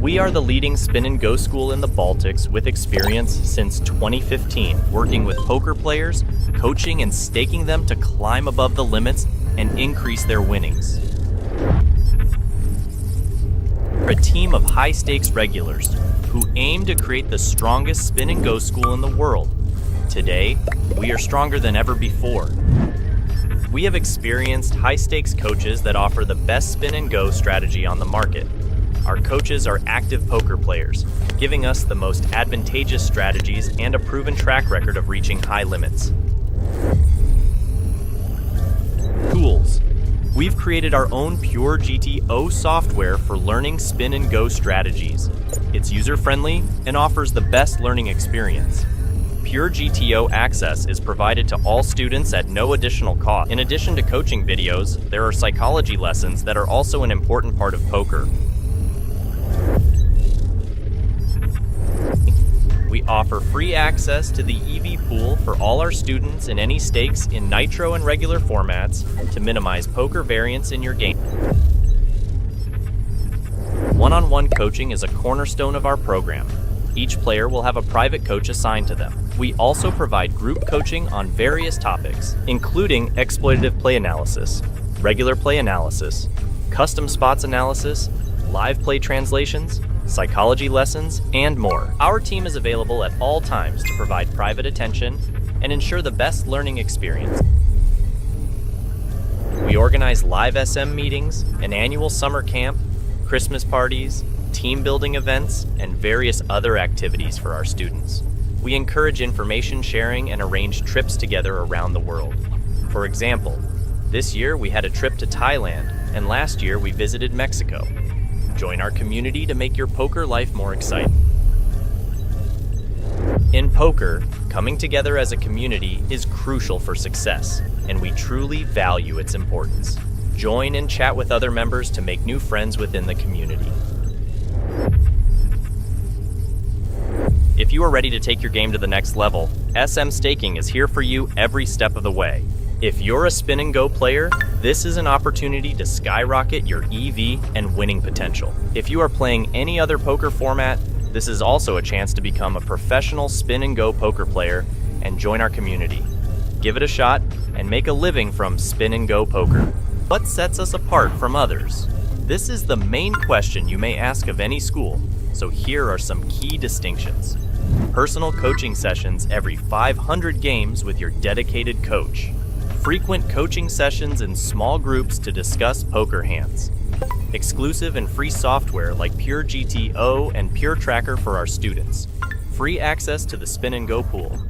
We are the leading spin and go school in the Baltics with experience since 2015, working with poker players, coaching and staking them to climb above the limits and increase their winnings. We're a team of high-stakes regulars who aim to create the strongest spin and go school in the world. Today, we are stronger than ever before. We have experienced high-stakes coaches that offer the best spin and go strategy on the market. Our coaches are active poker players, giving us the most advantageous strategies and a proven track record of reaching high limits. Tools. We've created our own PureGTO software for learning spin and go strategies. It's user-friendly and offers the best learning experience. PureGTO access is provided to all students at no additional cost. In addition to coaching videos, there are psychology lessons that are also an important part of poker. We offer free access to the EV pool for all our students in any stakes in nitro and regular formats to minimize poker variance in your game. One-on-one coaching is a cornerstone of our program. Each player will have a private coach assigned to them. We also provide group coaching on various topics, including exploitative play analysis, regular play analysis, custom spots analysis, live play translations, psychology lessons, and more. Our team is available at all times to provide private attention and ensure the best learning experience. We organize live SM meetings, an annual summer camp, Christmas parties, team building events, and various other activities for our students. We encourage information sharing and arrange trips together around the world. For example, this year we had a trip to Thailand, and last year we visited Mexico. Join our community to make your poker life more exciting. In poker, coming together as a community is crucial for success, and we truly value its importance. Join and chat with other members to make new friends within the community. If you are ready to take your game to the next level, smstaking is here for you every step of the way. If you're a spin and go player, this is an opportunity to skyrocket your EV and winning potential. If you are playing any other poker format, this is also a chance to become a professional spin and go poker player and join our community. Give it a shot and make a living from spin and go poker. What sets us apart from others? This is the main question you may ask of any school, so here are some key distinctions. Personal coaching sessions every 500 games with your dedicated coach. Frequent coaching sessions in small groups to discuss poker hands. Exclusive and free software like PureGTO and PureTracker for our students. Free access to the spin and go pool.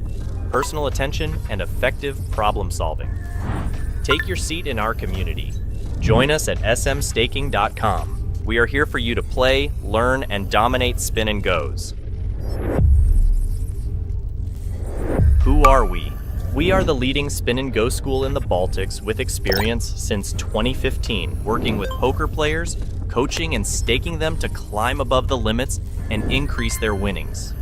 Personal attention and effective problem solving. Take your seat in our community. Join us at smstaking.com. We are here for you to play, learn, and dominate spin and goes. Who are we? We are the leading spin and go school in the Baltics with experience since 2015, working with poker players, coaching and staking them to climb above the limits and increase their winnings.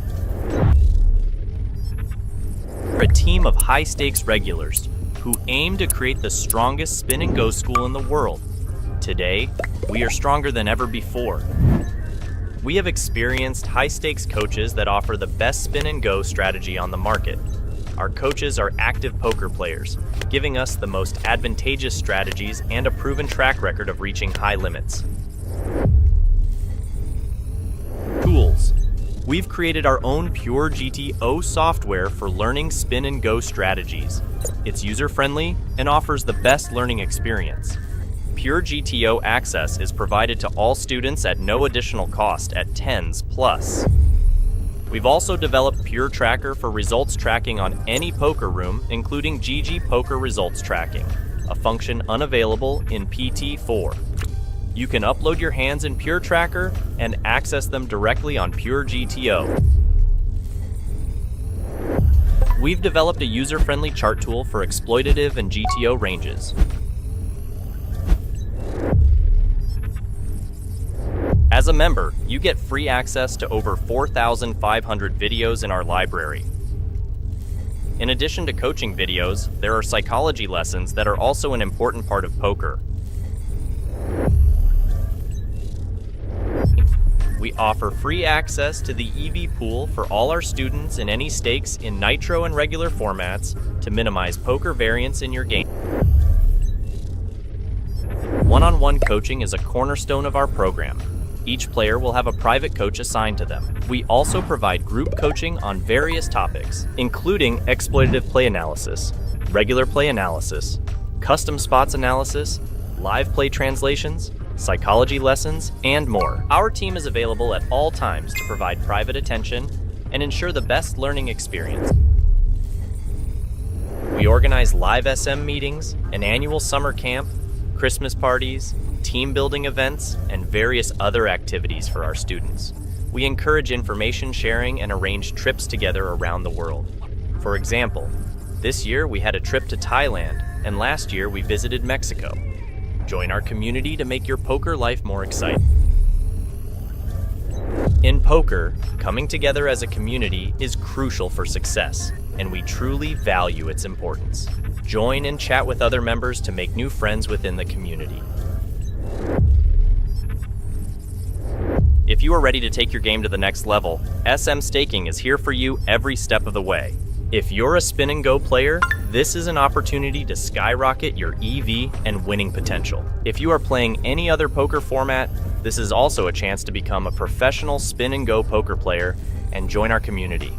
We're a team of high-stakes regulars who aim to create the strongest spin and go school in the world. Today, we are stronger than ever before. We have experienced high-stakes coaches that offer the best spin and go strategy on the market. Our coaches are active poker players, giving us the most advantageous strategies and a proven track record of reaching high limits. Tools. We've created our own PureGTO software for learning spin and go strategies. It's user-friendly and offers the best learning experience. PureGTO access is provided to all students at no additional cost at tens plus. We've also developed PureTracker for results tracking on any poker room, including GG Poker Results Tracking, a function unavailable in PT4. You can upload your hands in PureTracker and access them directly on PureGTO. We've developed a user-friendly chart tool for exploitative and GTO ranges. As a member, you get free access to over 4,500 videos in our library. In addition to coaching videos, there are psychology lessons that are also an important part of poker. We offer free access to the EV pool for all our students in any stakes in nitro and regular formats to minimize poker variance in your game. One-on-one coaching is a cornerstone of our program. Each player will have a private coach assigned to them. We also provide group coaching on various topics, including exploitative play analysis, regular play analysis, custom spots analysis, live play translations, psychology lessons, and more. Our team is available at all times to provide private attention and ensure the best learning experience. We organize live SM meetings, an annual summer camp, Christmas parties, team building events, and various other activities for our students. We encourage information sharing and arrange trips together around the world. For example, this year we had a trip to Thailand, and last year we visited Mexico. Join our community to make your poker life more exciting. In poker, coming together as a community is crucial for success, and we truly value its importance. Join and chat with other members to make new friends within the community. If you are ready to take your game to the next level, SM Staking is here for you every step of the way. If you're a spin and go player, this is an opportunity to skyrocket your EV and winning potential. If you are playing any other poker format, this is also a chance to become a professional spin and go poker player and join our community.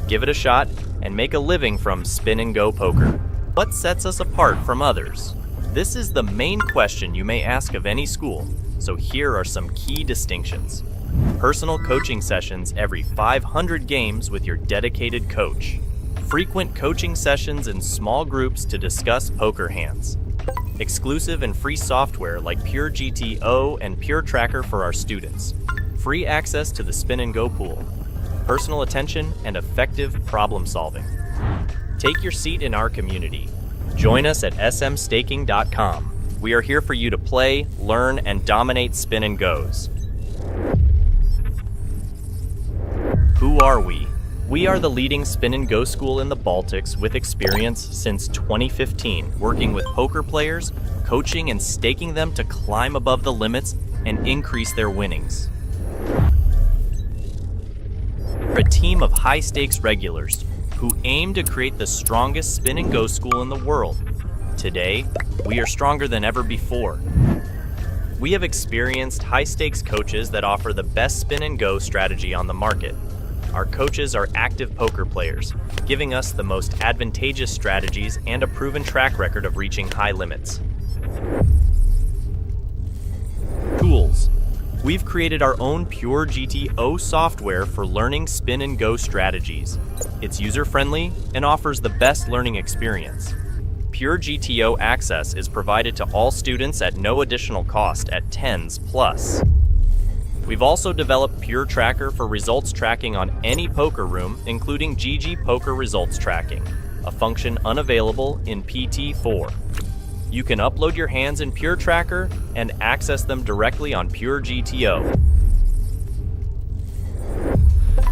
Give it a shot and make a living from spin and go poker. What sets us apart from others? This is the main question you may ask of any school, so here are some key distinctions. Personal coaching sessions every 500 games with your dedicated coach. Frequent coaching sessions in small groups to discuss poker hands. Exclusive and free software like PureGTO and PureTracker for our students. Free access to the spin and go pool. Personal attention and effective problem solving. Take your seat in our community. Join us at smstaking.com. We are here for you to play, learn, and dominate spin and goes. Who are we? We are the leading spin and go school in the Baltics with experience since 2015, working with poker players, coaching and staking them to climb above the limits and increase their winnings. We're a team of high-stakes regulars who aim to create the strongest spin and go school in the world. Today, we are stronger than ever before. We have experienced high-stakes coaches that offer the best spin and go strategy on the market. Our coaches are active poker players, giving us the most advantageous strategies and a proven track record of reaching high limits. Tools. We've created our own PureGTO software for learning spin and go strategies. It's user-friendly and offers the best learning experience. PureGTO access is provided to all students at no additional cost at tens plus. We've also developed PureTracker for results tracking on any poker room, including GG Poker Results Tracking, a function unavailable in PT4. You can upload your hands in PureTracker and access them directly on PureGTO.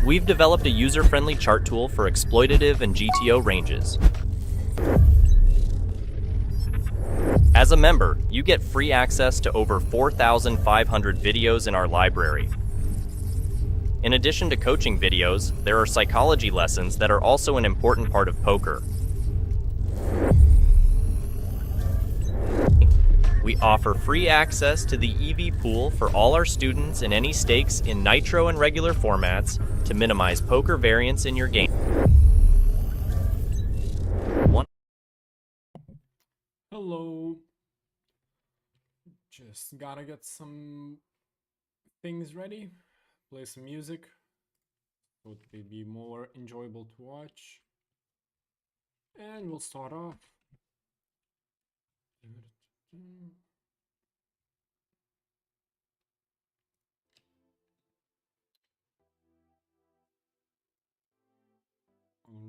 We've developed a user-friendly chart tool for exploitative and GTO ranges. As a member, you get free access to over 4,500 videos in our library. In addition to coaching videos, there are psychology lessons that are also an important part of poker. We offer free access to the EV pool for all our students in any stakes in nitro and regular formats to minimize poker variance in your game. Hello. Just gotta get some things ready, play some music, so it will be more enjoyable to watch. And we'll start off.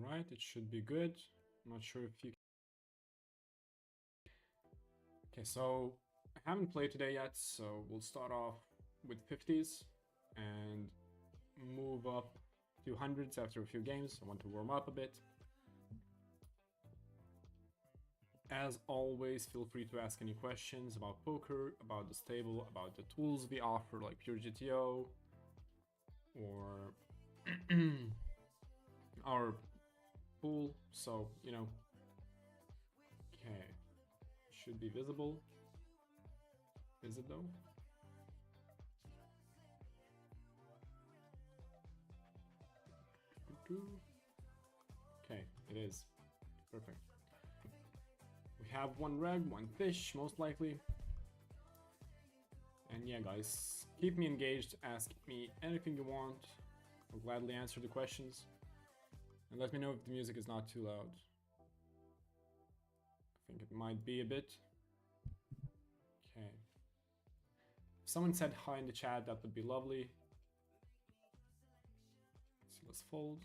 Alright, it should be good. I'm not sure if you... Okay, so I haven't played today yet, so we'll start off with 50s and move up to hundreds after a few games. I want to warm up a bit. As always, feel free to ask any questions about poker, about the stable, about the tools we offer like PureGTO, or our pool, so you know. Okay, should be visible. Is it though? Okay, it is. Perfect. We have one reg, one fish, most likely. And yeah, guys, keep me engaged, ask me anything you want. I'll gladly answer the questions. And let me know if the music is not too loud. I think it might be a bit. Okay. If someone said hi in the chat, that would be lovely. So let's fold.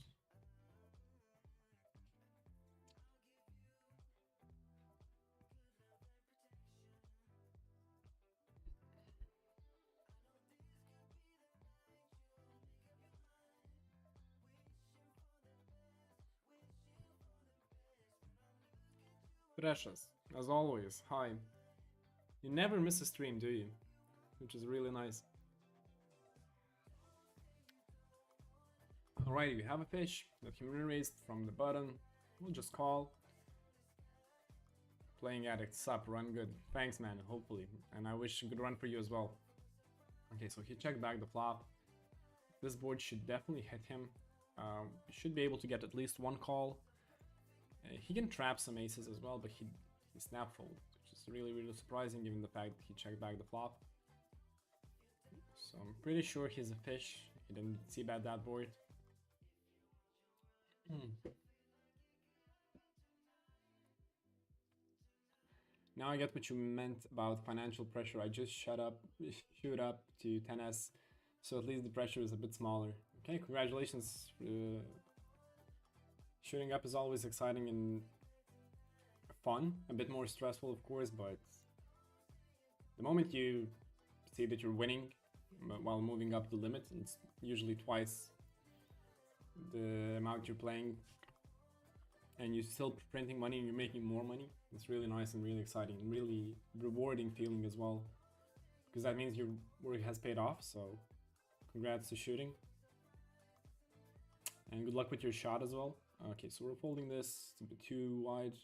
Precious, as always, hi. You never miss a stream, do you? Which is really nice. Alrighty, we have a fish that can be raised from the button. We'll just call. Playing addict, sup, run good. Thanks, man, hopefully. And I wish a good run for you as well. Okay, so he checked back the flop. This board should definitely hit him. Should be able to get at least one call. He can trap some aces as well, but he snap fold, which is really surprising given the fact that he checked back the flop. So I'm pretty sure he's a fish. He didn't see bet that board. Now I get what you meant about financial pressure. I just shoot up to 10s, so at least the pressure is a bit smaller. Okay, congratulations. Shooting up is always exciting and fun, a bit more stressful of course, but the moment you see that you're winning while moving up the limit, it's usually twice the amount you're playing, and you're still printing money and you're making more money. It's really nice and really exciting and really rewarding feeling as well, because that means your work has paid off. So congrats to shooting, and good luck with your shot as well. Okay, so we're folding this, it's a bit too wide.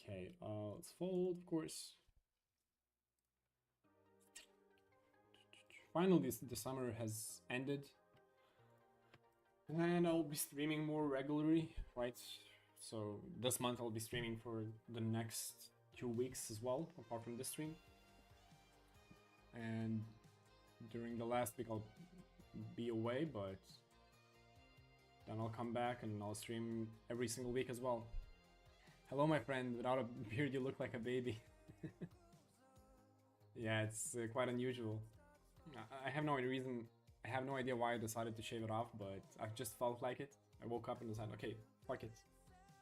Okay, let's fold, of course. Finally, the summer has ended, and I'll be streaming more regularly, right? So this month I'll be streaming for the next 2 weeks as well, apart from this stream. And during the last week I'll be away, but then I'll come back and I'll stream every single week as well. Hello, my friend. Without a beard, you look like a baby. Yeah, it's quite unusual. I have no reason. I have no idea why I decided to shave it off, but I've just felt like it. I woke up and decided, okay, fuck it.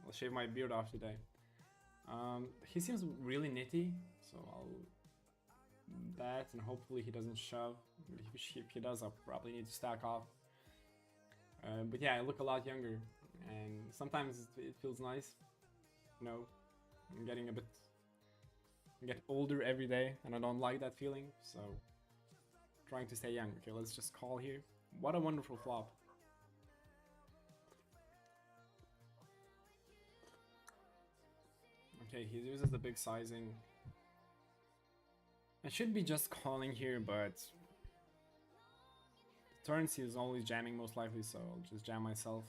I'll shave my beard off today. He seems really nitty, so I'll bet and hopefully he doesn't shove. If he does, I'll probably need to stack off. But yeah, I look a lot younger, and sometimes it feels nice. You know, I'm getting a bit... I get older every day, and I don't like that feeling, so... Trying to stay young. Okay, let's just call here. What a wonderful flop. Okay, he uses the big sizing. I should be just calling here, but... Turns he is always jamming most likely, so I'll just jam myself.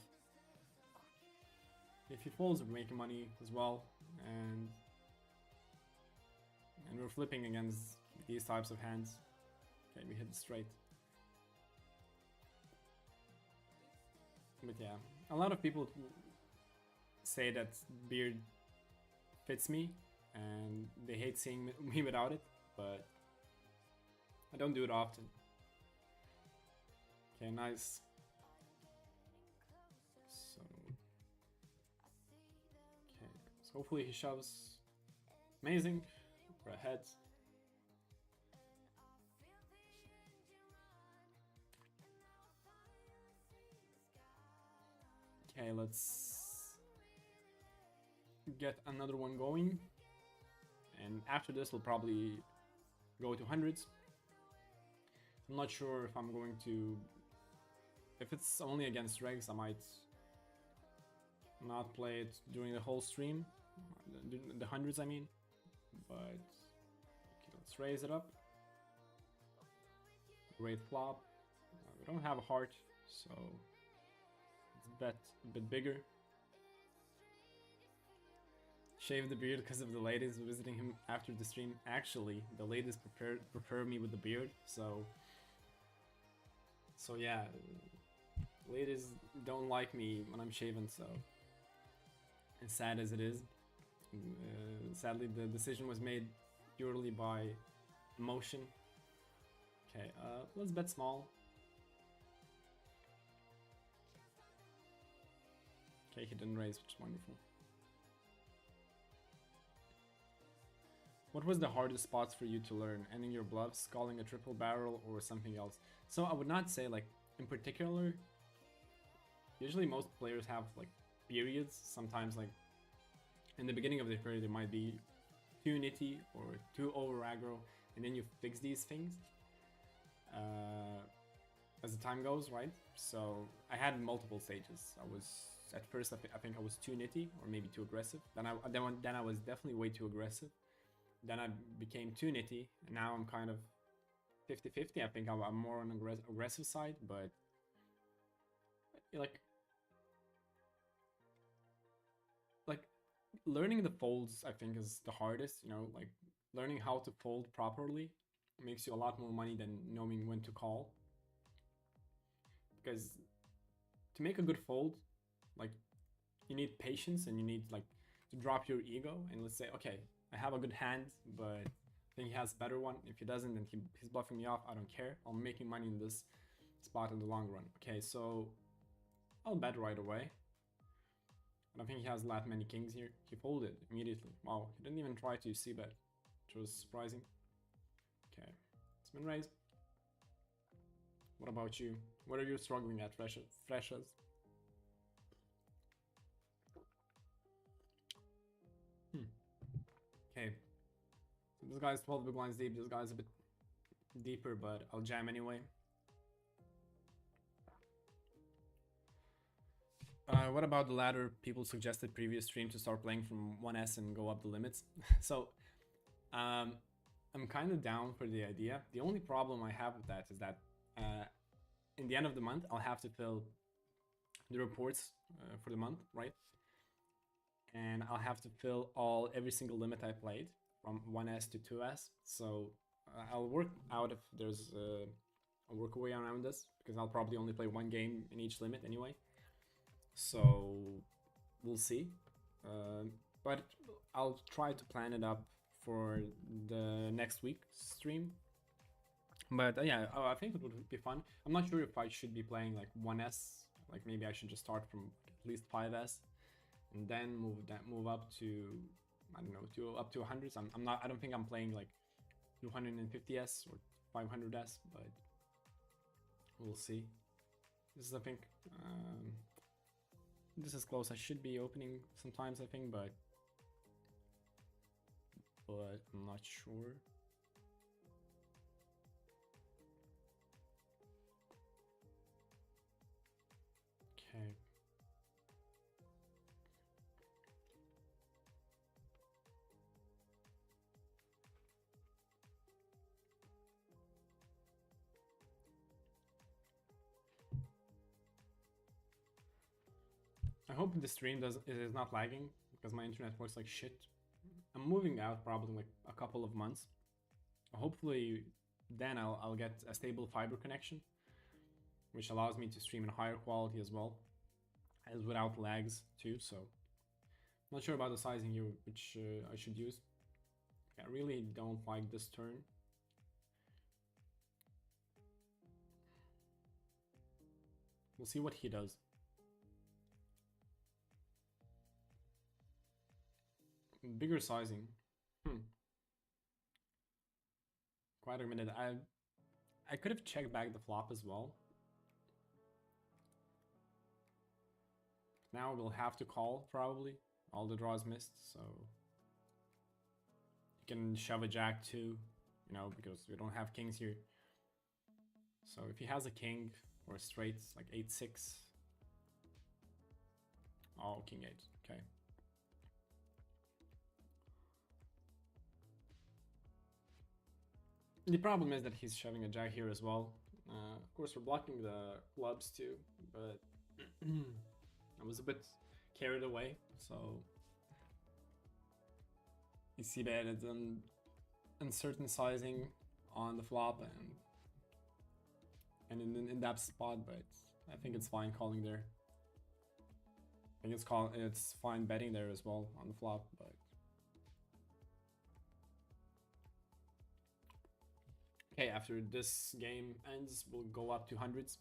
If he folds, we're making money as well, and we're flipping against these types of hands. Okay, we hit it straight. But yeah, a lot of people say that beard fits me, and they hate seeing me without it, but I don't do it often. Okay, nice. So, okay, so hopefully he shoves. Amazing. We're ahead. Okay, let's get another one going, and after this we'll probably go to hundreds. I'm not sure if I'm going to... If it's only against regs, I might not play it during the whole stream. The hundreds, I mean. But... Okay, let's raise it up. Great flop. We don't have a heart, so... Let's bet a bit bigger. Shave the beard because of the ladies visiting him after the stream. Actually, the ladies prepare me with the beard, so yeah, ladies don't like me when I'm shaven, so as sad as it is, sadly the decision was made purely by emotion. Okay, let's bet small. Okay, he didn't raise, which is wonderful. What was the hardest spots for you to learn? Ending your bluffs, calling a triple barrel, or something else? So I would not say like in particular. Usually most players have like periods. Sometimes like in the beginning of the period it might be too nitty or too over aggro, and then you fix these things as the time goes, right? So I had multiple stages. I was at first I think I was too nitty or maybe too aggressive. Then I was definitely way too aggressive. Then I became too nitty, and now I'm kind of 50-50. I think I'm more on the aggressive side, but like learning the folds I think is the hardest, you know, like learning how to fold properly makes you a lot more money than knowing when to call. Because to make a good fold, like you need patience and you need like to drop your ego and let's say, okay, I have a good hand, but I think he has a better one. If he doesn't, then he's bluffing me off. I don't care. I'm making money in this spot in the long run. Okay, so I'll bet right away. I don't think he has that many kings here. He folded immediately. Wow, he didn't even try to c-bet, which was surprising. Okay, it's been raised. What about you? What are you struggling at, Freshers? Okay, so this guy's 12 big blinds deep, this guy's a bit deeper, but I'll jam anyway. What about the ladder? People suggested previous stream to start playing from 1S and go up the limits. So, I'm kind of down for the idea. The only problem I have with that is that in the end of the month, I'll have to fill the reports for the month, right? And I'll have to fill every single limit I played from 1S to 2S. So I'll work out if there's a workaway around this, because I'll probably only play one game in each limit anyway. So we'll see. But I'll try to plan it up for the next week's stream. But yeah, I think it would be fun. I'm not sure if I should be playing like 1S. Like maybe I should just start from at least 5S. And then move up to, I don't know, up to 100s. I don't think I'm playing like 250s or 500s, but we'll see. This is, I think, this is close. I should be opening sometimes, I think, but I'm not sure. Okay. I hope the stream is not lagging, because my internet works like shit. I'm moving out probably like a couple of months. Hopefully then I'll get a stable fiber connection, which allows me to stream in higher quality as well, as without lags too. So not sure about the sizing here, which I should use. I really don't like this turn. We'll see what he does. Bigger sizing. Quite a minute. I could have checked back the flop as well. Now we'll have to call probably. All the draws missed, so you can shove a jack too, you know, because we don't have kings here. So if he has a king or a straight, it's like 8-6. Oh, king 8. Okay. The problem is that he's shoving a jack here as well. Of course, we're blocking the clubs too, but I was a bit carried away. So you see that it's an uncertain sizing on the flop and in that spot, but I think it's fine calling there. I think it's fine betting there as well on the flop, but okay, after this game ends, we'll go up to hundreds.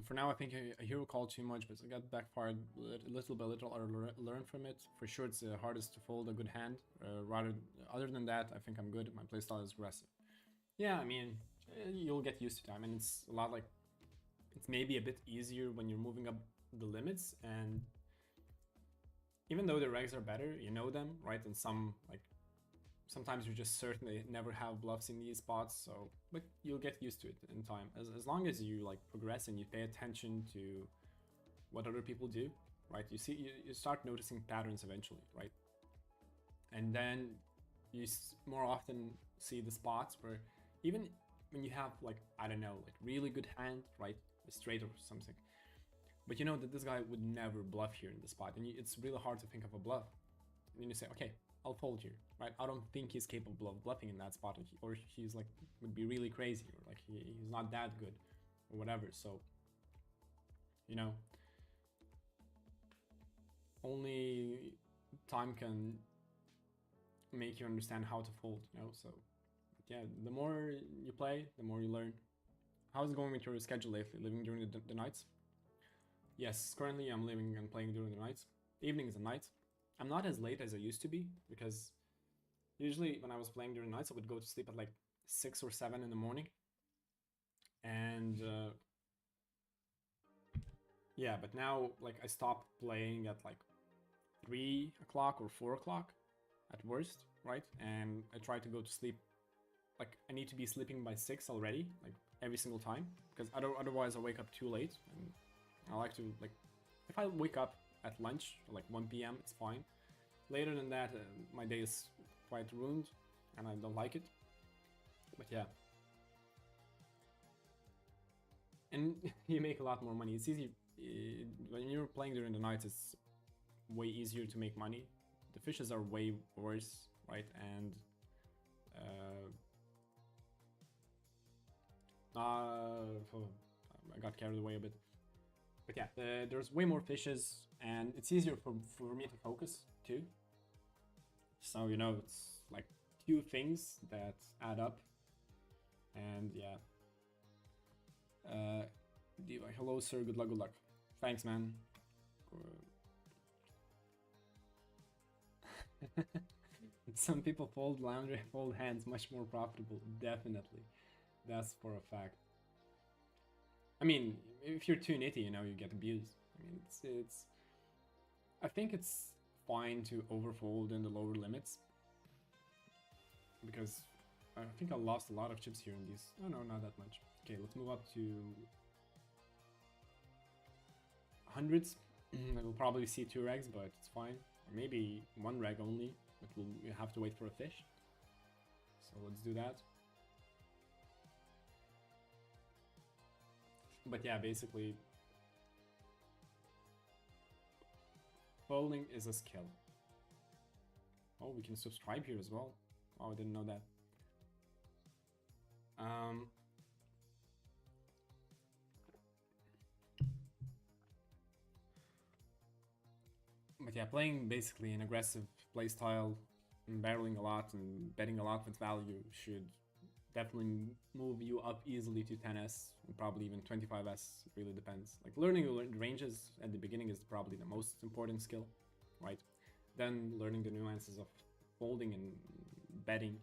For now, I think a hero called too much, but I got backfired little by little. I learned from it. For sure, it's the hardest to fold a good hand. Other than that, I think I'm good. My playstyle is aggressive. Yeah, I mean, you'll get used to it. I mean, it's a lot like it's maybe a bit easier when you're moving up the limits, and even though the regs are better, you know them, right? And sometimes you're just certain they never have bluffs in these spots, so but you'll get used to it in time. As long as you like progress and you pay attention to what other people do, right? You start noticing patterns eventually, right? And then you more often see the spots where even when you have like, I don't know, like really good hand, right? A straight or something, but you know that this guy would never bluff here in the spot, and it's really hard to think of a bluff. And then you say, okay, I'll fold here, right? I don't think he's capable of bluffing in that spot, or he's like would be really crazy, or like he's not that good, or whatever. So, you know, only time can make you understand how to fold, you know. So, yeah, the more you play, the more you learn. How's it going with your schedule lately? Living during the nights? Yes, currently I'm living and playing during the nights, evenings and nights. I'm not as late as I used to be, because usually when I was playing during nights, I would go to sleep at like 6 or 7 in the morning. And yeah, but now like I stopped playing at like 3 o'clock or 4 o'clock at worst, right? And I try to go to sleep, like I need to be sleeping by 6 already, like every single time, because otherwise I wake up too late. And I like to, like, if I wake up at lunch, like 1 p.m, it's fine. Later than that, my day is quite ruined, and I don't like it. But yeah. And you make a lot more money. It's easy. When you're playing during the night, it's way easier to make money. The fishes are way worse, right? And I got carried away a bit. But yeah, there's way more fishes, and it's easier for me to focus too. So, you know, it's like few things that add up. And yeah. Diva, hello sir, good luck, good luck. Thanks, man. Some people fold laundry, fold hands, much more profitable. Definitely. That's for a fact. I mean, if you're too nitty, you know, you get abused. I mean, it's I think it's fine to overfold in the lower limits, because I think I lost a lot of chips here in these. Oh no, not that much. Okay, let's move up to hundreds. I will probably see 2 regs, but it's fine. Or maybe 1 reg only, but we'll have to wait for a fish. So let's do that. But yeah, basically, folding is a skill. Oh, we can subscribe here as well. Oh, I didn't know that. But yeah, playing basically an aggressive playstyle, barreling a lot and betting a lot with value should definitely move you up easily to 10s and probably even 25s. It really depends. Like learning the ranges at the beginning is probably the most important skill, right? Then learning the nuances of folding and betting.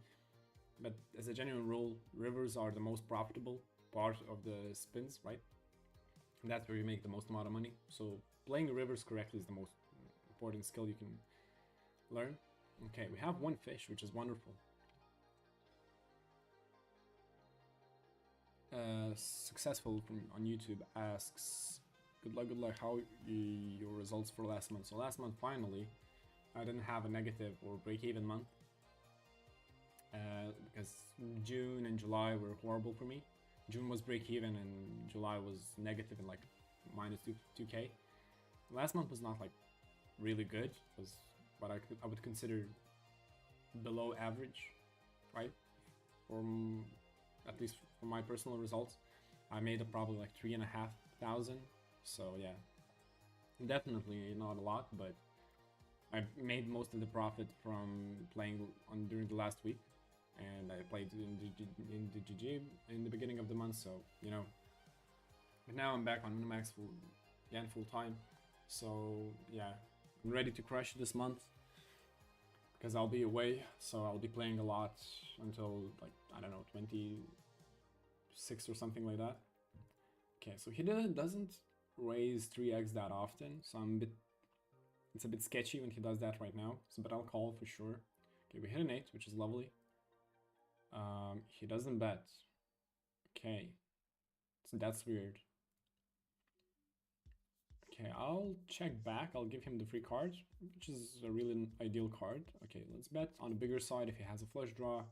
But as a general rule, rivers are the most profitable part of the spins, right? And that's where you make the most amount of money. So playing rivers correctly is the most important skill you can learn. Okay, we have one fish, which is wonderful. Successful from on YouTube asks, good luck, how your results for last month? So last month, finally, I didn't have a negative or break-even month. Because June and July were horrible for me. June was break-even and July was negative in like minus 2k. Last month was not like really good. It was what I would consider below average, right? From at least for my personal results, I made probably like 3,500. So yeah, definitely not a lot, but I made most of the profit from playing on during the last week, and I played in the GG in the beginning of the month. So you know, but now I'm back on Minimax full time. So yeah, I'm ready to crush this month because I'll be away, so I'll be playing a lot until like I don't know 26 or something like that. Okay, so he doesn't raise 3x that often, so it's a bit sketchy when he does that right now. So but I'll call for sure. Okay, we hit an 8, which is lovely. He doesn't bet. Okay, so that's weird. Okay, I'll check back. I'll give him the free card, which is a really ideal card. Okay, let's bet on the bigger side if he has a flush draw,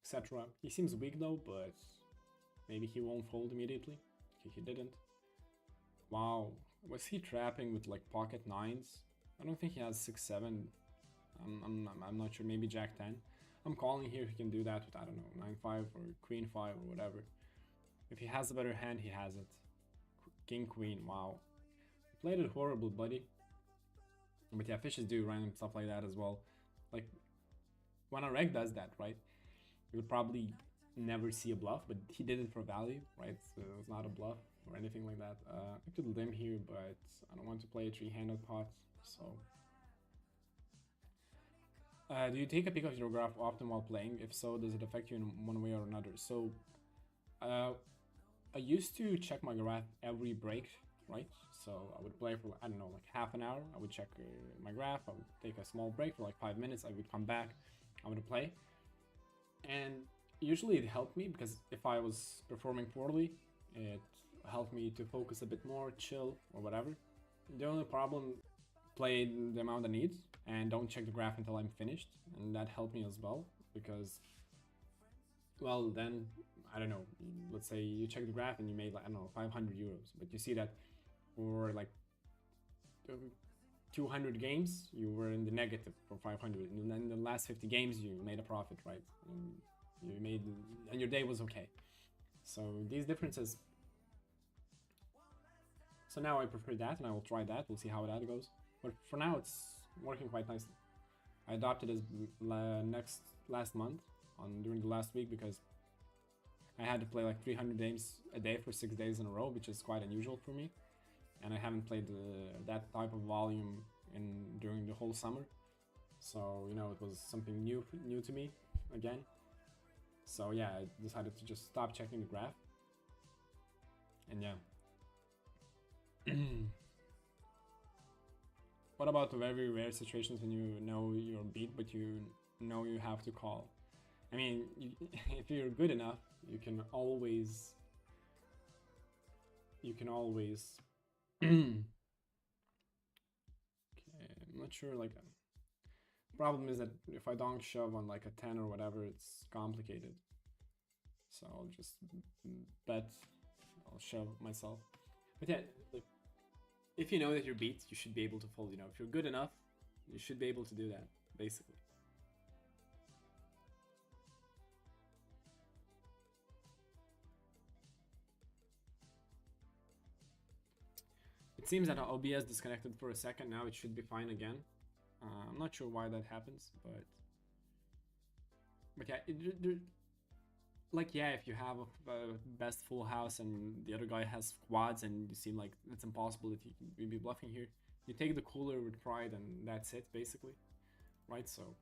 etc. He seems weak though, but maybe he won't fold immediately. Okay, he didn't. Wow, was he trapping with like pocket nines? I don't think he has 6-7. I'm not sure. Maybe Jack 10. I'm calling here. He can do that with I don't know 9-5 or Queen 5 or whatever. If he has a better hand, he has it. King Queen. Wow. Played it horrible, buddy. But yeah, fishes do random stuff like that as well. Like, when a reg does that, right? You would probably never see a bluff, but he did it for value, right? So it was not a bluff or anything like that. I could limp here, but I don't want to play a three-handed pot, so... do you take a peek of your graph often while playing? If so, does it affect you in one way or another? So, I used to check my graph every break, right? So I would play for, I don't know, like half an hour. I would check my graph. I would take a small break for like 5 minutes. I would come back. I would play. And usually it helped me because if I was performing poorly, it helped me to focus a bit more, chill, or whatever. The only problem, play the amount I need and don't check the graph until I'm finished. And that helped me as well because, well, then, I don't know, let's say you check the graph and you made like, I don't know, 500 euros, but you see that for like 200 games, you were in the negative for 500. And then in the last 50 games, you made a profit, right? And your day was okay. So these differences. So now I prefer that, and I will try that. We'll see how that goes. But for now, it's working quite nicely. I adopted this last month during the last week because I had to play like 300 games a day for 6 days in a row, which is quite unusual for me. And I haven't played that type of volume during the whole summer. So, you know, it was something new to me again. So yeah, I decided to just stop checking the graph. And yeah. What about the very rare situations when you know you're beat, but you know you have to call? I mean, if you're good enough, you can always... Okay, I'm not sure, like... Problem is that if I don't shove on like a 10 or whatever, it's complicated. So I'll just bet, I'll shove myself. But yeah, like, if you know that you're beat, you should be able to fold, you know. If you're good enough, you should be able to do that, basically. It seems that OBS disconnected for a second, now it should be fine again. I'm not sure why that happens, but yeah, like, yeah, if you have a best full house and the other guy has quads and you seem like it's impossible that you'd be bluffing here, you take the cooler with pride and that's it, basically, right? So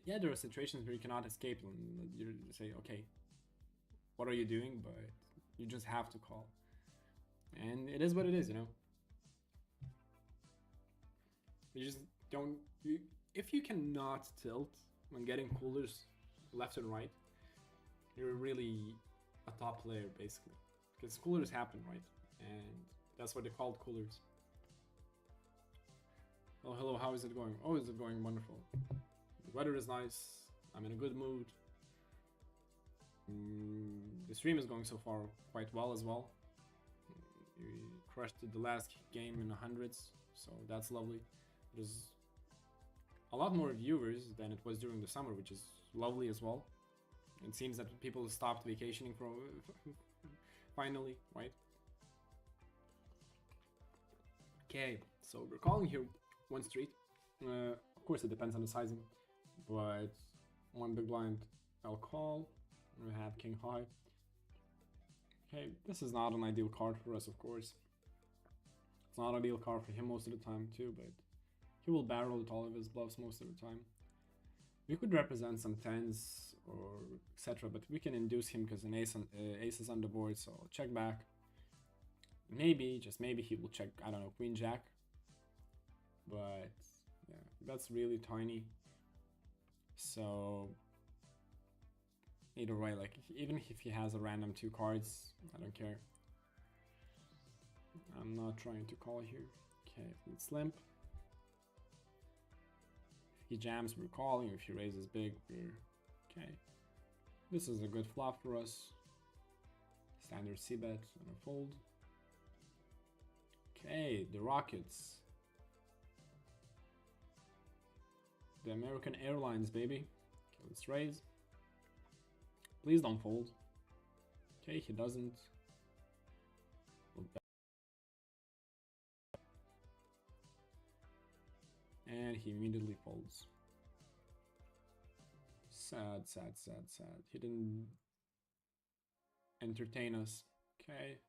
yeah, there are situations where you cannot escape and you say, okay, what are you doing? But you just have to call. And it is what it is, you know. You just don't. If you cannot tilt when getting coolers left and right, you're really a top player, basically. Because coolers happen, right? And that's what they called coolers. Oh, hello, how is it going? Oh, is it going wonderful? The weather is nice. I'm in a good mood. The stream is going so far quite well as well. We crushed the last game in the hundreds, so that's lovely. There's a lot more viewers than it was during the summer, which is lovely as well. It seems that people stopped vacationing for finally, right? Okay, so we're calling here one street. Of course, it depends on the sizing, but one big blind I'll call. We have king high. Okay, this is not an ideal card for us, of course. It's not an ideal card for him most of the time too, but he will barrel with all of his bluffs most of the time. We could represent some tens or etc., but we can induce him because an ace is on the board, so I'll check back. Maybe, just maybe, he will check, I don't know, queen jack. But yeah, that's really tiny. So either way, like even if he has a random 2 cards, I don't care. I'm not trying to call here. Okay, let's limp. If he jams, we're calling. If he raises big, we're okay. This is a good flop for us. Standard c-bet and a fold. Okay, the Rockets. The American Airlines, baby. Okay, let's raise. Please don't fold. Okay, he doesn't. And he immediately folds. Sad, sad, sad, sad. He didn't entertain us. Okay.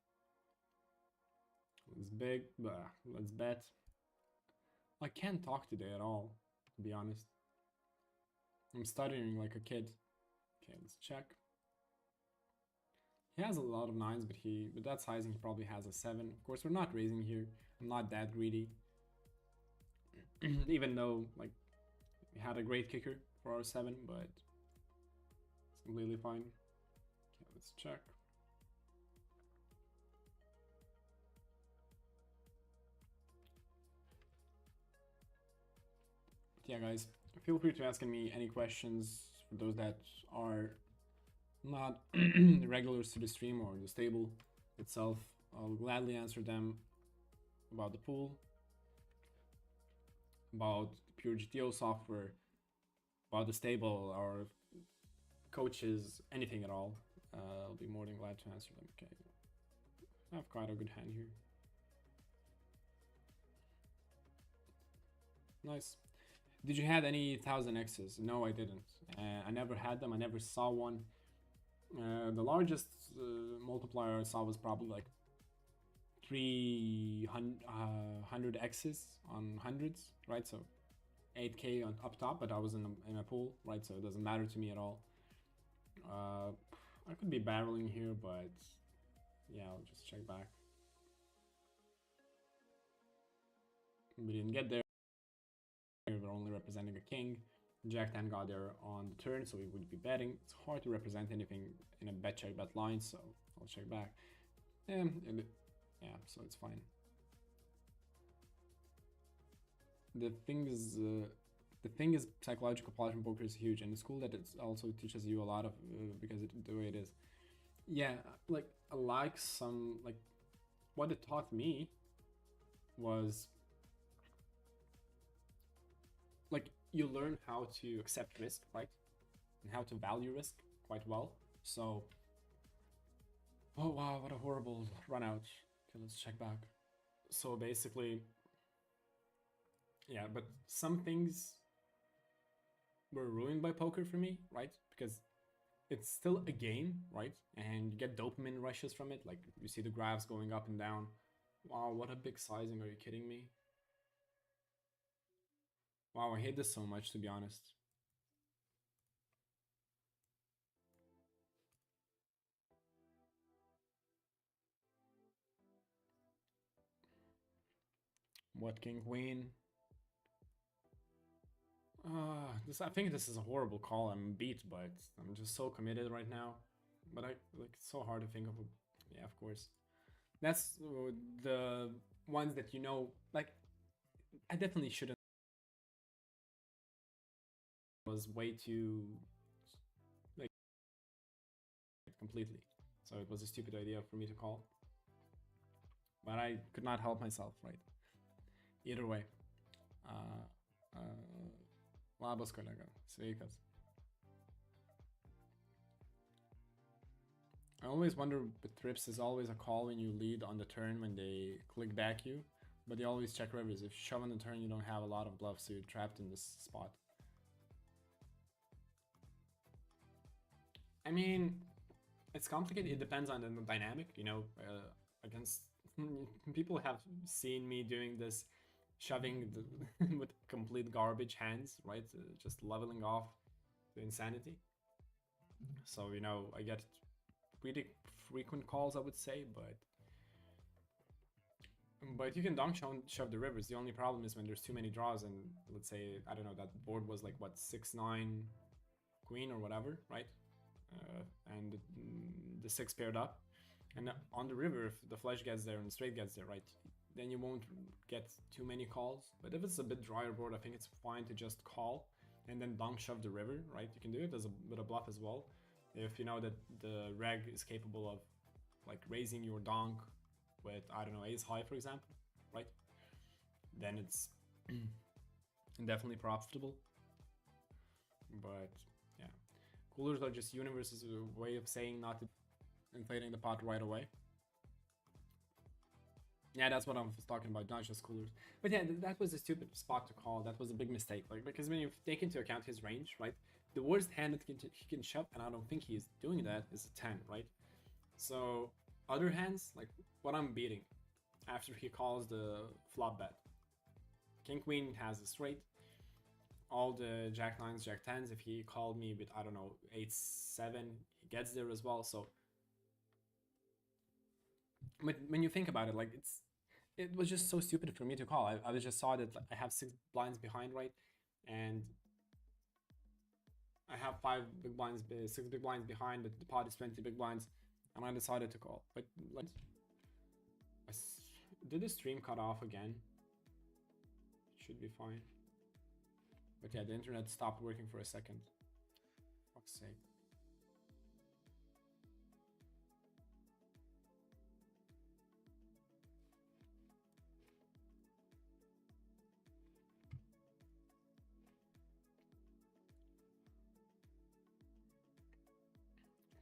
Let's big, let's bet. I can't talk today at all, to be honest. I'm stuttering like a kid. Okay, let's check. He has a lot of 9s, but with that sizing, he probably has a 7. Of course, we're not raising here. I'm not that greedy. Even though, like, we had a great kicker for our 7, but it's completely fine. Okay, let's check. Yeah, guys, feel free to ask me any questions for those that are not regulars to the stream or the stable itself. I'll gladly answer them about the pool, about the PureGTO software, about the stable, or coaches, anything at all. I'll be more than glad to answer them. Okay, I have quite a good hand here. Nice. Did you have any 1000Xs? No, I didn't. I never had them. I never saw one. The largest multiplier I saw was probably like 300 X's on hundreds, right? So 8K on up top, but I was in a pool, right? So it doesn't matter to me at all. I could be barreling here, but yeah, I'll just check back. We didn't get there. We're only representing a king. Jack 10 got there on the turn, so we would be betting. It's hard to represent anything in a bet check bet line, so I'll check back. Yeah, so it's fine. The thing is, psychological platform poker is huge, and it's cool that it also teaches you a lot of because the way it is. Yeah, like what it taught me was like you learn how to accept risk, right? And how to value risk quite well. So, oh wow, what a horrible run out. Okay, let's check back. So basically, yeah, but some things were ruined by poker for me, right? Because it's still a game, right? And you get dopamine rushes from it. Like you see the graphs going up and down. Wow, what a big sizing. Are you kidding me? Wow, I hate this so much, to be honest. What king queen? I think this is a horrible call. I'm beat, but I'm just so committed right now. But it's so hard to think of. Yeah, of course. That's the ones that like. I definitely shouldn't. Was way too like completely. So it was a stupid idea for me to call. But I could not help myself, right? Either way. Labas, kolega. Sveikas. I always wonder with trips is always a call when you lead on the turn when they click back you, but they always check rivers. If you shove on the turn, you don't have a lot of bluffs, so you're trapped in this spot. I mean, it's complicated. It depends on the dynamic, against people have seen me doing this, shoving with complete garbage hands, right? Just leveling off to insanity. So, I get pretty frequent calls, I would say, but you can shove the rivers. The only problem is when there's too many draws, and let's say, I don't know, that board was like what, 6-9 queen or whatever, right? And the 6 paired up, and on the river, if the flush gets there and the straight gets there, right, then you won't get too many calls. But if it's a bit drier board, I think it's fine to just call and then donk shove the river, right? You can do it as a bit of bluff as well. If you know that the reg is capable of like raising your donk with, I don't know, ace high, for example, right? Then it's definitely profitable. But yeah, coolers are just universe's way of saying not to inflating the pot right away. Yeah, that's what I was talking about, not just coolers. But yeah, that was a stupid spot to call. That was a big mistake. Like, because when you take into account his range, right? The worst hand that he can shove, and I don't think he's doing that, is a 10, right? So other hands, like what I'm beating after he calls the flop bet. King Queen has a straight. All the Jack 9s, Jack 10s, if he called me with, I don't know, 8-7, he gets there as well. So but when you think about it, like it was just so stupid for me to call. I just saw that I have 6 blinds behind, right? And I have 5 big blinds, 6 big blinds behind, but the pot is 20 big blinds, and I decided to call. But like, did the stream cut off again? Should be fine. But yeah, the internet stopped working for a second. Fuck's sake.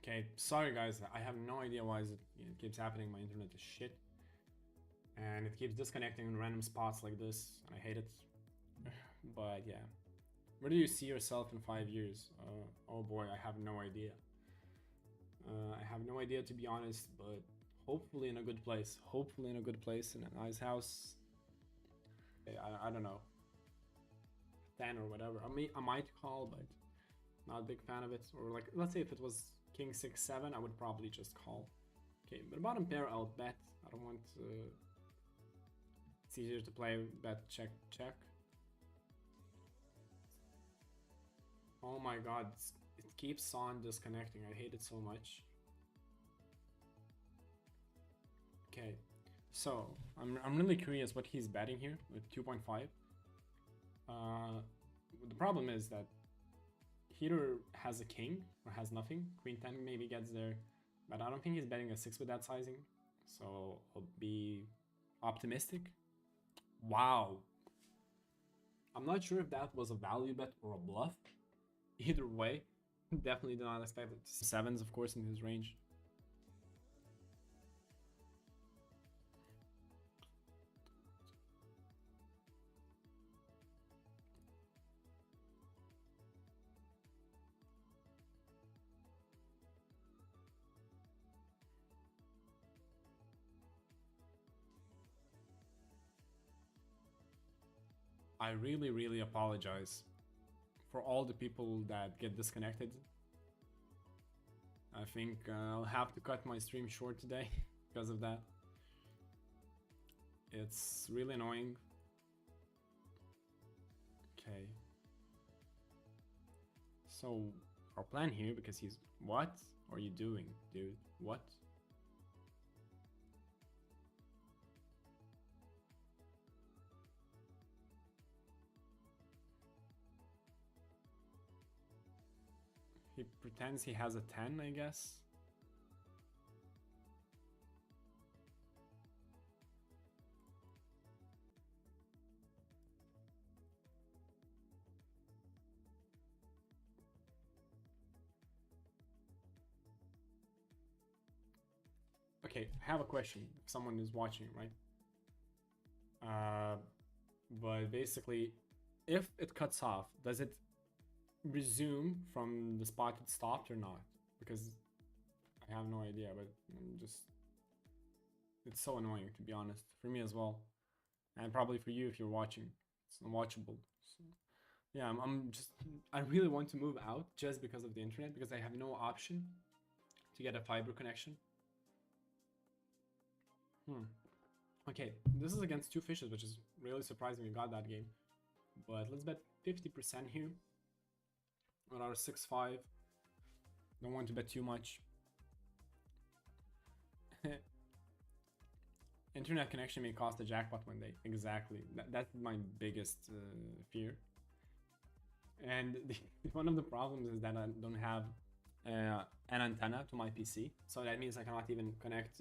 Okay, sorry guys, I have no idea why it keeps happening. My internet is shit. And it keeps disconnecting in random spots like this, and I hate it. But yeah. Where do you see yourself in 5 years? Oh boy, I have no idea. I have no idea, to be honest, but hopefully in a good place. Hopefully in a good place, in a nice house. I don't know. 10 or whatever. I might call, but not a big fan of it. Or like, let's say if it was King 6-7, I would probably just call. Okay, but bottom pair I'll bet. I don't want to... It's easier to play bet check check. Oh my god, it keeps on disconnecting. I hate it so much. Okay, so I'm really curious what he's betting here with 2.5. The problem is that he either has a king or has nothing. Queen 10 maybe gets there, but I don't think he's betting a 6 with that sizing. So I'll be optimistic. Wow. I'm not sure if that was a value bet or a bluff. Either way, definitely did not expect it. 7s, of course, in his range. I really, really apologize for all the people that get disconnected. I think I'll have to cut my stream short today because of that. It's really annoying. Okay. So our plan here, because he's... What are you doing, dude? What? He pretends he has a 10, I guess. Okay, I have a question. If someone is watching, right? But basically, if it cuts off, does it resume from the spot it stopped or not? Because I have no idea, but I'm just... It's so annoying, to be honest. For me as well. And probably for you if you're watching. It's unwatchable. So, yeah, I'm just... I really want to move out just because of the internet, because I have no option to get a fiber connection. Okay, this is against two fishes, which is really surprising we got that game. But let's bet 50% here on our 6-5. Don't want to bet too much. Internet connection may cost a jackpot one day. Exactly. That's my biggest fear. And one of the problems is that I don't have an antenna to my PC. So that means I cannot even connect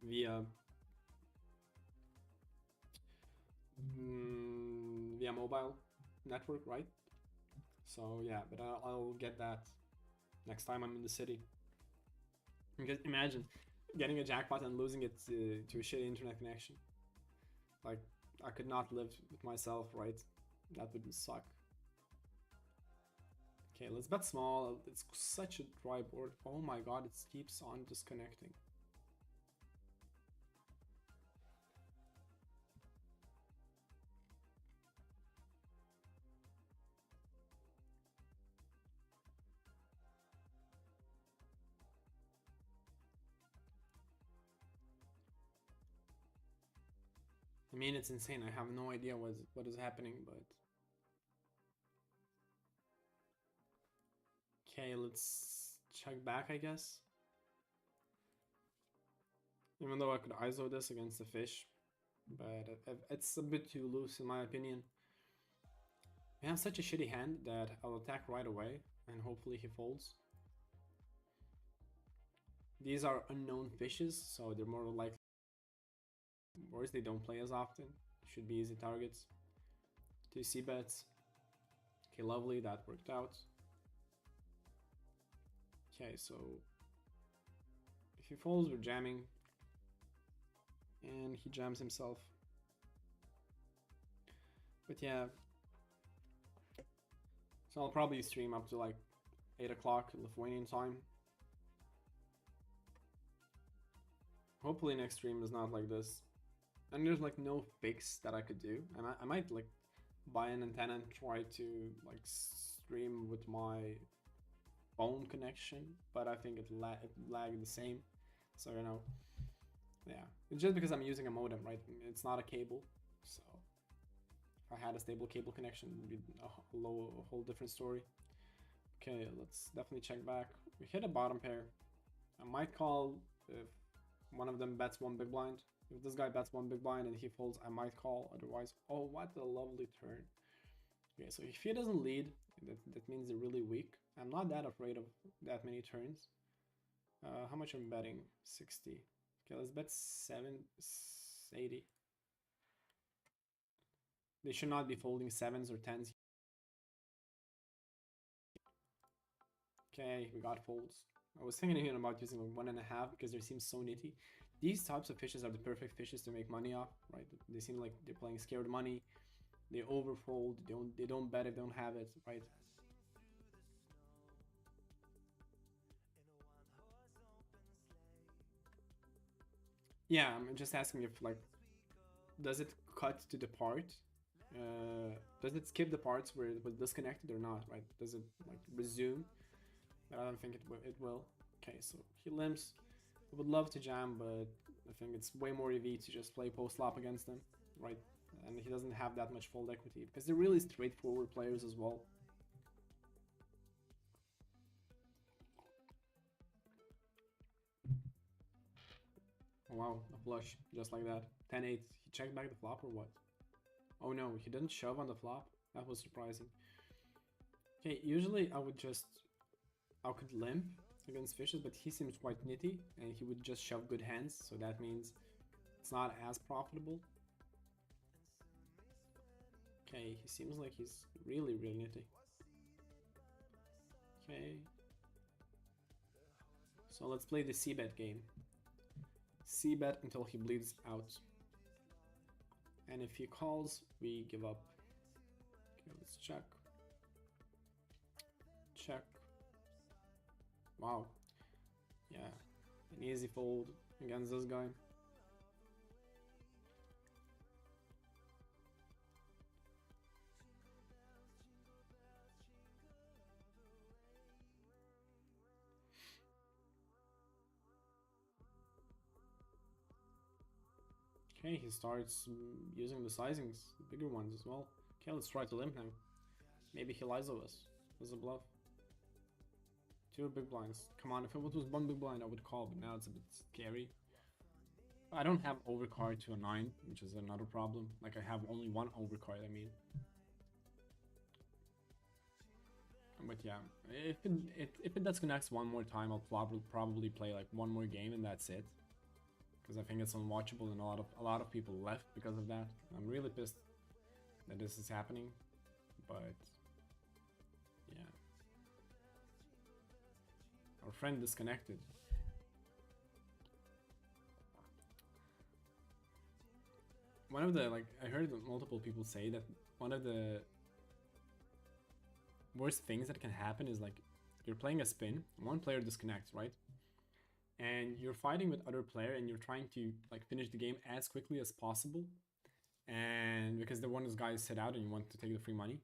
via mobile network, right? So yeah, but I'll get that next time I'm in the city. Because imagine getting a jackpot and losing it to a shitty internet connection. Like, I could not live with myself, right? That would suck. Okay, let's bet small. It's such a dry board. Oh my god, it keeps on disconnecting. I mean, it's insane. I have no idea what is happening, but... Okay, let's check back, I guess. Even though I could ISO this against the fish, but it's a bit too loose in my opinion. We have such a shitty hand that I'll attack right away, and hopefully he folds. These are unknown fishes, so they're more likely... Whereas they don't play as often. Should be easy targets. 2 c-bets. Okay, lovely, that worked out. Okay, so if he folds, we're jamming. And he jams himself. But yeah. So I'll probably stream up to like 8 o'clock Lithuanian time. Hopefully next stream is not like this. And there's like no fix that I could do. I might like buy an antenna and try to like stream with my phone connection, but I think it lagged the same. So you know, yeah, it's just because I'm using a modem, right? It's not a cable. So if I had a stable cable connection, it would be a whole different story. Okay, let's definitely check back. We hit a bottom pair. I might call if one of them bets one big blind. If this guy bets one big blind and he folds, I might call. Otherwise, oh, what a lovely turn. Okay, so if he doesn't lead, that means they're really weak. I'm not that afraid of that many turns. How much I'm betting? 60. Okay, let's bet 80. They should not be folding 7s or 10s. Okay, we got folds. I was thinking even about using like 1.5 because they seem so nitty. These types of fishes are the perfect fishes to make money off, right? They seem like they're playing scared money. They overfold. They don't bet if they don't have it, right? Yeah, I'm just asking if like, does it cut to the part? Does it skip the parts where it was disconnected or not, right? Does it like resume? But I don't think it will. Okay, so he limps. I would love to jam, but I think it's way more EV to just play post flop against them, right? and he doesn't have that much fold equity because they're really straightforward players as well. Oh, wow, a flush, just like that. 10-8. He checked back the flop or what? Oh no, he didn't shove on the flop. That was surprising. Okay, usually I could limp against fishes, but he seems quite nitty, and he would just shove good hands, so that means it's not as profitable. Okay, he seems like he's really nitty. Okay. So let's play the c-bet game. C-bet until he bleeds out. And if he calls, we give up. Okay, let's check. Check. Wow. Yeah, an easy fold against this guy. Okay, he starts using the sizings, the bigger ones as well. Okay, let's try to limp now. Maybe he lies of us. This is a bluff. 2 big blinds. Come on, if it was 1 big blind, I would call, but now it's a bit scary. I don't have overcard to a 9, which is another problem. Like, I have only 1 overcard, I mean. But yeah, if it disconnects one more time, I'll probably play like 1 more game and that's it. Because I think it's unwatchable and a lot of people left because of that. I'm really pissed that this is happening, but yeah. Our friend disconnected. One of the, like, I heard multiple people say that one of the worst things that can happen is, like, you're playing a spin, one player disconnects, right? And you're fighting with other player and you're trying to, like, finish the game as quickly as possible. And because the one of those guys sit out and you want to take the free money.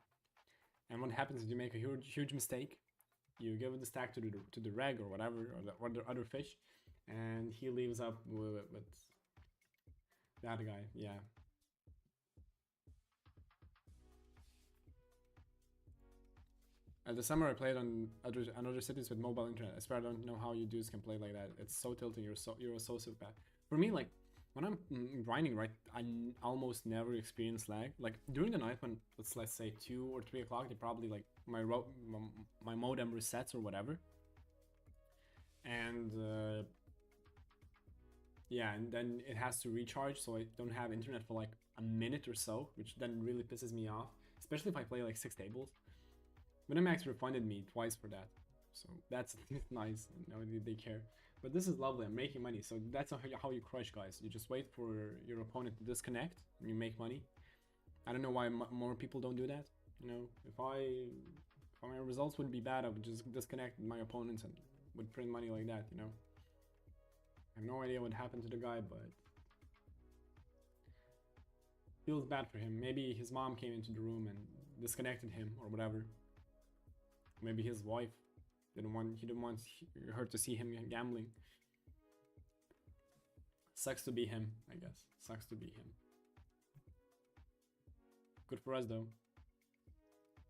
And what happens is you make a huge mistake. You give the stack to the reg or whatever, or the other fish, and he leaves up with that guy. Yeah. At the summer I played on other cities with mobile internet. I swear I don't know how you dudes can play like that. It's so tilting. You're a sociopath. For me, like, when I'm grinding, right, I almost never experience lag. Like, during the night when let's say 2 or 3 o'clock, they probably, like, my modem resets or whatever. And yeah, and then it has to recharge, so I don't have internet for like a minute or so, which then really pisses me off, especially if I play like 6 tables. Winamax refunded me twice for that, so that's nice. You know, they care. But this is lovely. I'm making money, so that's how you crush, guys. You just wait for your opponent to disconnect, and you make money. I don't know why more people don't do that. You know, if my results would be bad, I would just disconnect my opponents and would print money like that. You know, I have no idea what happened to the guy, but feels bad for him. Maybe his mom came into the room and disconnected him or whatever. Maybe his wife he didn't want her to see him gambling. Sucks to be him, I guess. Sucks to be him. Good for us though.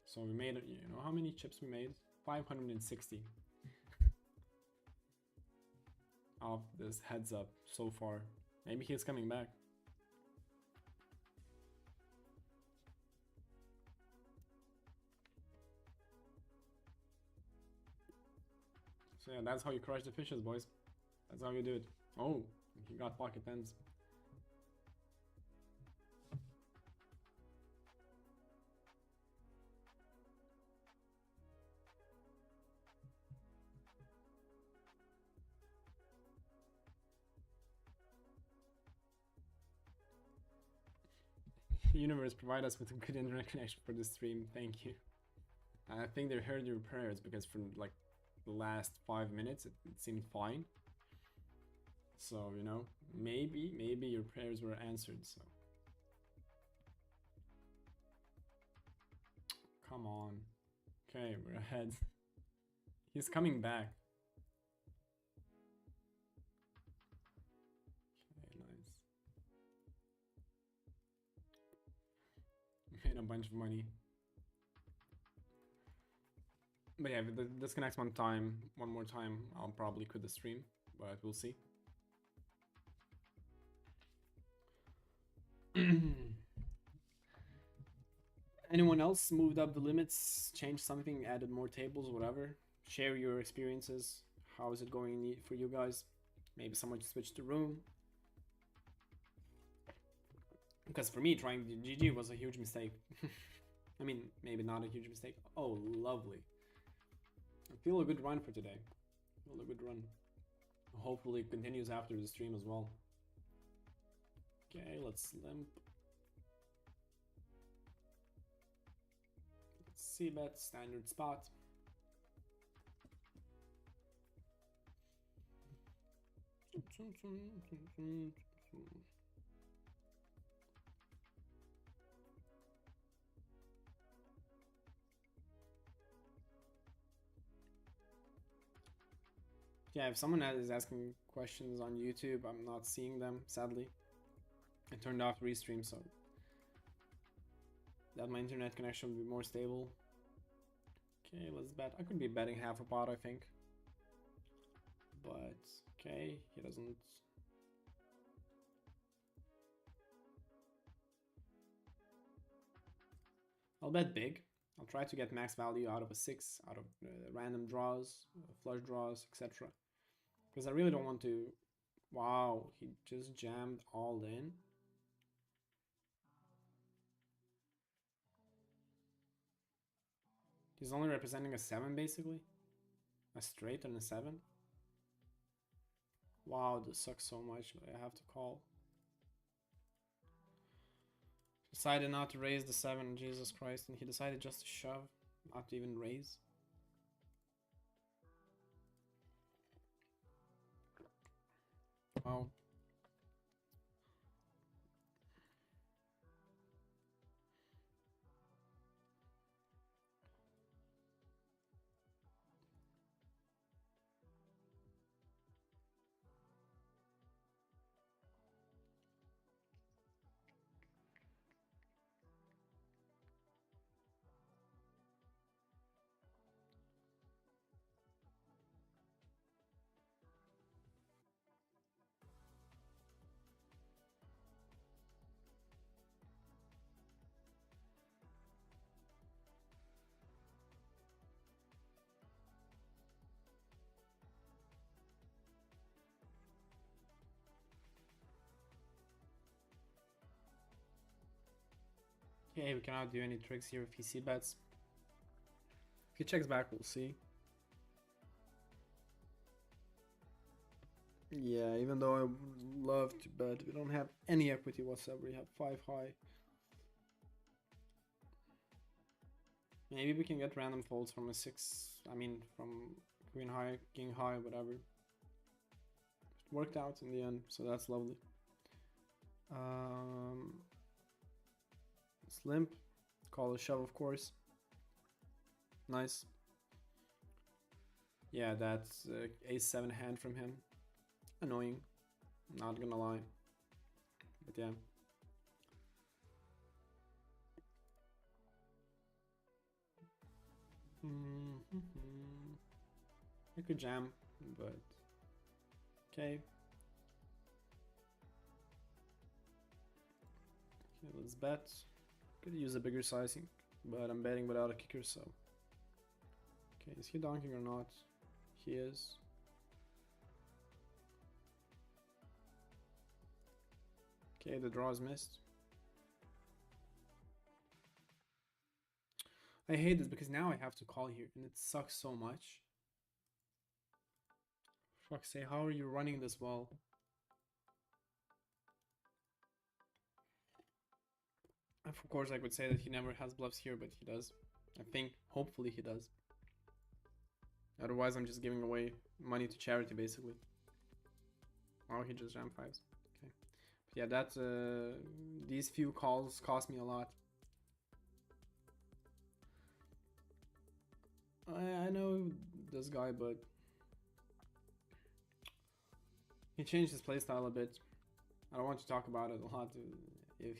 So we made it. You know how many chips we made? 560 off this heads up so far. Maybe he's coming back. So yeah, that's how you crush the fishes, boys. That's how you do it. Oh, he got pocket tens. Universe, provide us with a good internet connection for the stream. Thank you. I think they heard your prayers because from like the last 5 minutes it seemed fine. So, you know, maybe your prayers were answered. So come on. Okay, we're ahead. He's coming back. Okay, nice. and a bunch of money. But yeah, if it disconnects one more time, I'll probably quit the stream, but we'll see. Anyone else moved up the limits, changed something, added more tables, whatever? Share your experiences. How is it going for you guys? Maybe someone switched the room. Because for me, trying the GG was a huge mistake. I mean, maybe not a huge mistake. Oh, lovely. I feel a good run for today. Feel a good run. Hopefully it continues after the stream as well. Okay, let's limp. Let's see bet, standard spot. Yeah, if someone is asking questions on YouTube, I'm not seeing them, sadly. I turned off restream so that my internet connection will be more stable. Okay, let's bet. I could be betting half a pot, I think. But, okay, he doesn't. I'll bet big. I'll try to get max value out of a 6, out of random draws, flush draws, etc. Because I really don't want to... Wow, he just jammed all in. He's only representing a 7 basically. A straight and a 7. Wow, this sucks so much, but I have to call. Decided not to raise the 7, Jesus Christ, and he decided just to shove, not to even raise. Wow. Okay, we cannot do any tricks here if he c bets. If he checks back, we'll see. Yeah, even though I would love to bet, we don't have any equity whatsoever. We have 5 high. Maybe we can get random folds from a 6. I mean, from queen high, king high, whatever. It worked out in the end, so that's lovely. Let's limp. Call a shove, of course. Nice. Yeah, that's ace-7 hand from him. Annoying. Not gonna lie. But yeah. I could jam, but okay. Okay, let's bet. Could use a bigger sizing, but I'm betting without a kicker, so. Okay, is he donking or not? He is. Okay, the draw is missed. I hate this because now I have to call here and it sucks so much. Fuck's sake, how are you running this well? Of course I could say that he never has bluffs here, but he does. I think, hopefully he does. Otherwise I'm just giving away money to charity basically. Oh, he just jammed 5s. Okay. But yeah, that these few calls cost me a lot. I know this guy, but he changed his playstyle a bit. I don't want to talk about it a lot if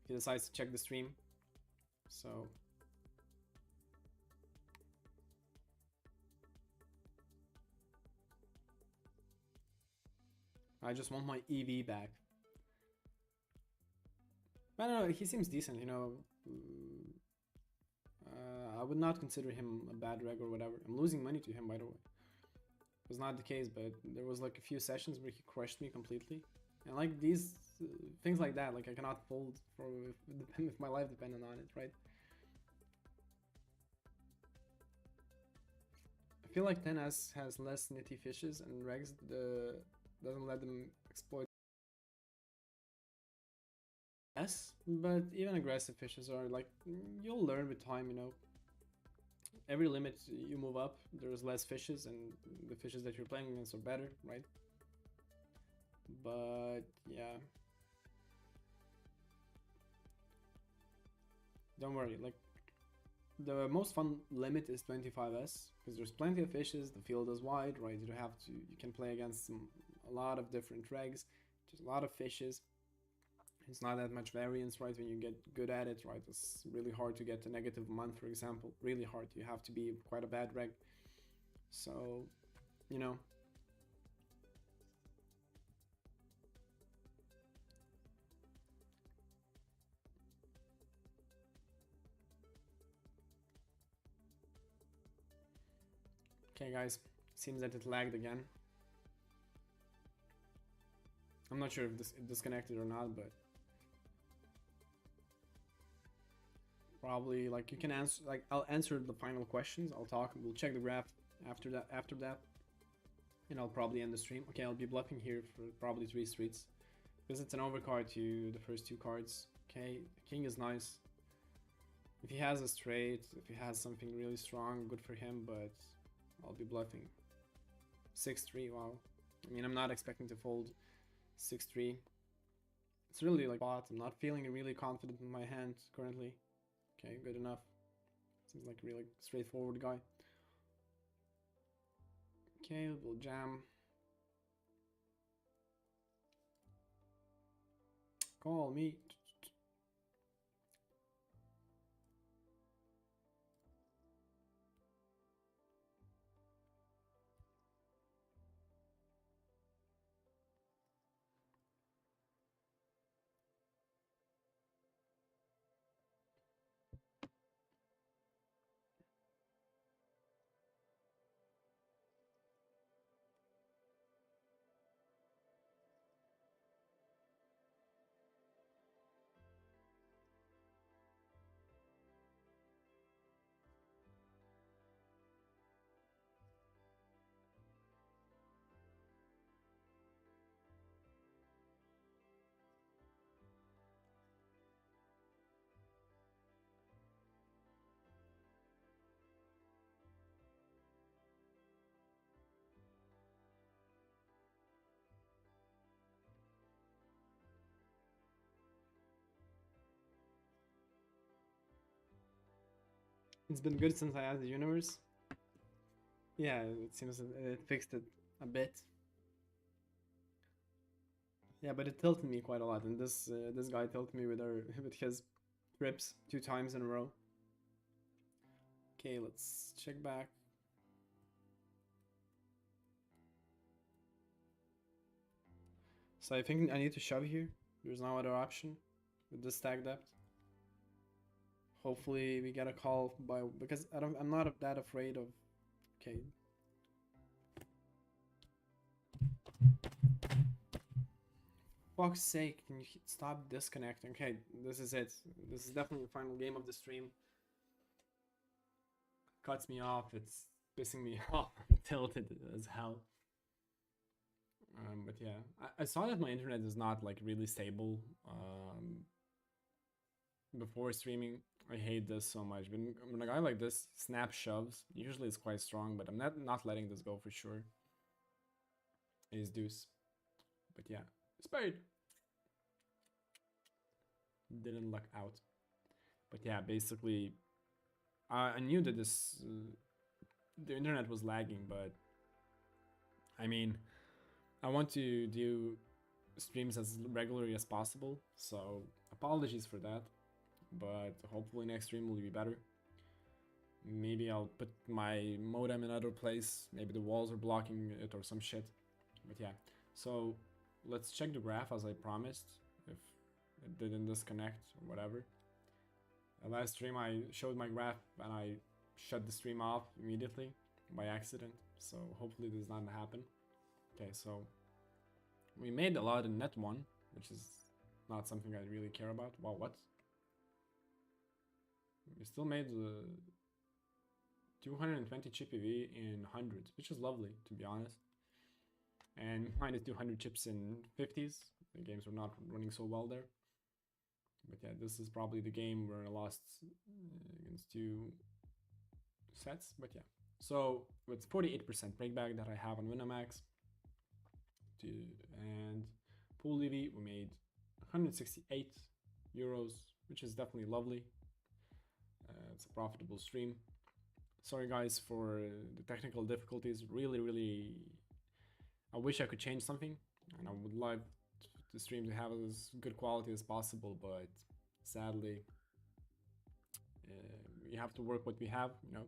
he decides to check the stream. So I just want my EV back. I don't know, he seems decent, you know. I would not consider him a bad reg or whatever. I'm losing money to him, by the way. It was not the case, but there was like a few sessions where he crushed me completely. And like these things like that, like I cannot fold for if my life depended on it, right? I feel like 10S has less nitty fishes and regs doesn't let them exploit S, but even aggressive fishes are like, you'll learn with time, you know. Every limit you move up, there's less fishes, and the fishes that you're playing against are better, right? But yeah, don't worry, like the most fun limit is 25S because there's plenty of fishes, the field is wide, right? You can play against a lot of different regs, just a lot of fishes. It's not that much variance, right? When you get good at it, right? It's really hard to get a negative month, for example. Really hard. You have to be quite a bad reg. So, you know. Okay, guys. Seems that it lagged again. I'm not sure if it disconnected or not, but probably like you can answer, like I'll answer the final questions. I'll talk. We'll check the graph after that, and I'll probably end the stream. Okay, I'll be bluffing here for probably 3 streets because it's an overcard to the first 2 cards. Okay, king is nice. If he has a straight, if he has something really strong, good for him. But I'll be bluffing. 6-3. Wow. I mean, I'm not expecting to fold 6-3. It's really like bot. I'm not feeling really confident in my hand currently. Okay, good enough. Seems like a really straightforward guy. Okay, we'll jam. Call me. It's been good since I added the universe. Yeah, it seems it fixed it a bit. Yeah, but it tilted me quite a lot, and this guy tilted me with his trips 2 times in a row. Okay, let's check back. So I think I need to shove here. There's no other option with this stack depth. Hopefully we get a call because I'm not that afraid of. Okay. Fuck's sake, can you stop disconnecting? Okay, this is it. This is definitely the final game of the stream. Cuts me off, it's pissing me off. Tilted as hell. But yeah, I saw that my internet is not like really stable before streaming. I hate this so much. When a guy like this snap shoves, usually it's quite strong, but I'm not letting this go for sure. Ace deuce. But yeah, spade. Didn't luck out. But yeah, basically, I knew that the internet was lagging, but I mean, I want to do streams as regularly as possible, so apologies for that, but hopefully next stream will be better. Maybe I'll put my modem in another place, maybe the walls are blocking it or some shit, but yeah. So let's check the graph as I promised, if it didn't disconnect or whatever. Last stream I showed my graph and I shut the stream off immediately by accident, so hopefully this does not happen. Okay, so we made a lot in net 1, which is not something I really care about. Wow, what? We still made 220 chip EV in hundreds, which is lovely, to be honest. And minus 200 chips in 50s. The games were not running so well there. But yeah, this is probably the game where I lost against 2 sets. But yeah, so with 48% breakback that I have on Winamax, and pool EV, we made 168 euros, which is definitely lovely. It's a profitable stream. Sorry guys for the technical difficulties. Really, I wish I could change something, and I would like the stream to have as good quality as possible, but sadly, we have to work what we have, you know.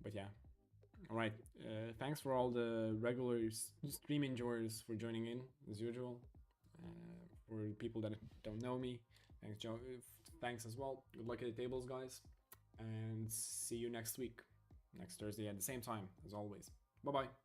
But yeah, all right. Thanks for all the regular stream enjoyers for joining in as usual. For people that don't know me, thanks Joe. Thanks as well. Good luck at the tables, guys, and see you next week, next Thursday at the same time as always. Bye bye.